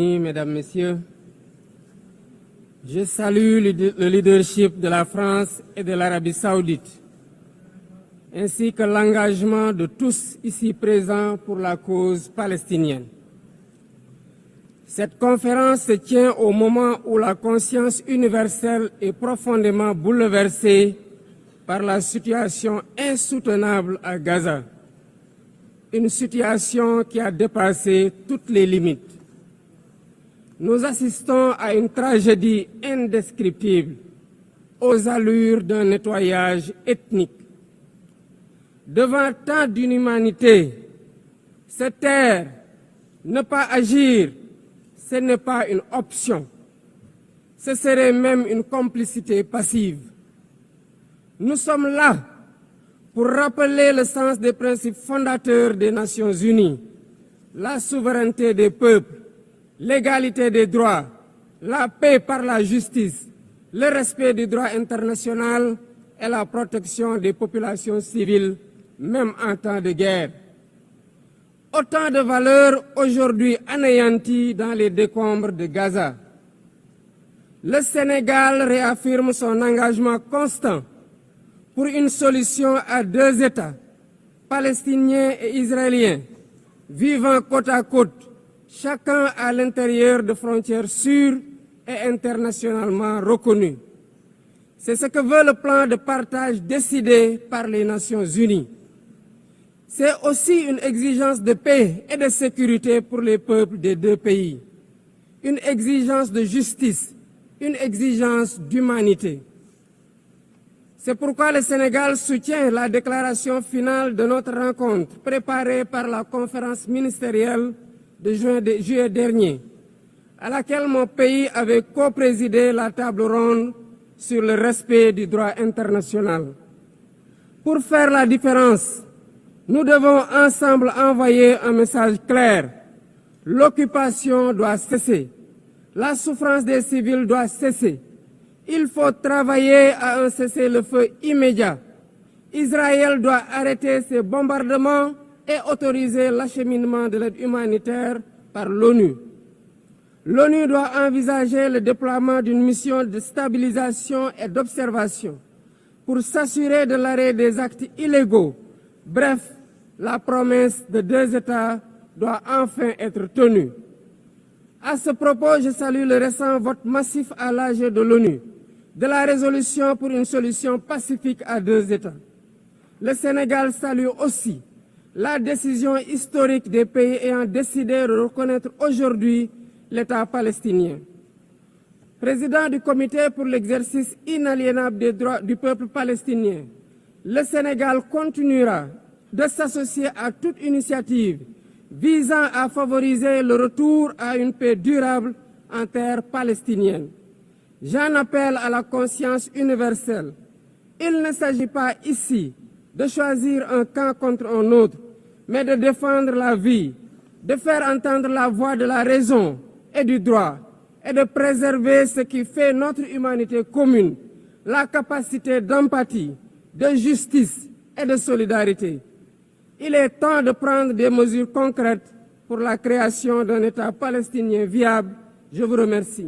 Mesdames, Messieurs, je salue le leadership de la France et de l'Arabie Saoudite, ainsi que l'engagement de tous ici présents pour la cause palestinienne. Cette conférence se tient au moment où la conscience universelle est profondément bouleversée par la situation insoutenable à Gaza, une situation qui a dépassé toutes les limites. Nous assistons à une tragédie indescriptible, aux allures d'un nettoyage ethnique. Devant tant d'inhumanité, se taire, ne pas agir, ce n'est pas une option. Ce serait même une complicité passive. Nous sommes là pour rappeler le sens des principes fondateurs des Nations Unies, la souveraineté des peuples, l'égalité des droits, la paix par la justice, le respect du droit international et la protection des populations civiles, même en temps de guerre. Autant de valeurs aujourd'hui anéanties dans les décombres de Gaza. Le Sénégal réaffirme son engagement constant pour une solution à deux États, palestiniens et israéliens, vivant côte à côte, chacun à l'intérieur de frontières sûres et internationalement reconnues. C'est ce que veut le plan de partage décidé par les Nations Unies. C'est aussi une exigence de paix et de sécurité pour les peuples des deux pays, une exigence de justice, une exigence d'humanité. C'est pourquoi le Sénégal soutient la déclaration finale de notre rencontre préparée par la conférence ministérielle de juillet dernier, à laquelle mon pays avait co-présidé la table ronde sur le respect du droit international. Pour faire la différence, nous devons ensemble envoyer un message clair. L'occupation doit cesser. La souffrance des civils doit cesser. Il faut travailler à un cessez-le-feu immédiat. Israël doit arrêter ses bombardements et autoriser l'acheminement de l'aide humanitaire par l'ONU. L'ONU doit envisager le déploiement d'une mission de stabilisation et d'observation pour s'assurer de l'arrêt des actes illégaux. Bref, la promesse de deux États doit enfin être tenue. À ce propos, je salue le récent vote massif à l'AG de l'ONU de la résolution pour une solution pacifique à deux États. Le Sénégal salue aussi la décision historique des pays ayant décidé de reconnaître aujourd'hui l'État palestinien. Président du Comité pour l'exercice inaliénable des droits du peuple palestinien, le Sénégal continuera de s'associer à toute initiative visant à favoriser le retour à une paix durable en terre palestinienne. J'en appelle à la conscience universelle. Il ne s'agit pas ici de choisir un camp contre un autre, mais de défendre la vie, de faire entendre la voix de la raison et du droit, et de préserver ce qui fait notre humanité commune, la capacité d'empathie, de justice et de solidarité. Il est temps de prendre des mesures concrètes pour la création d'un État palestinien viable. Je vous remercie.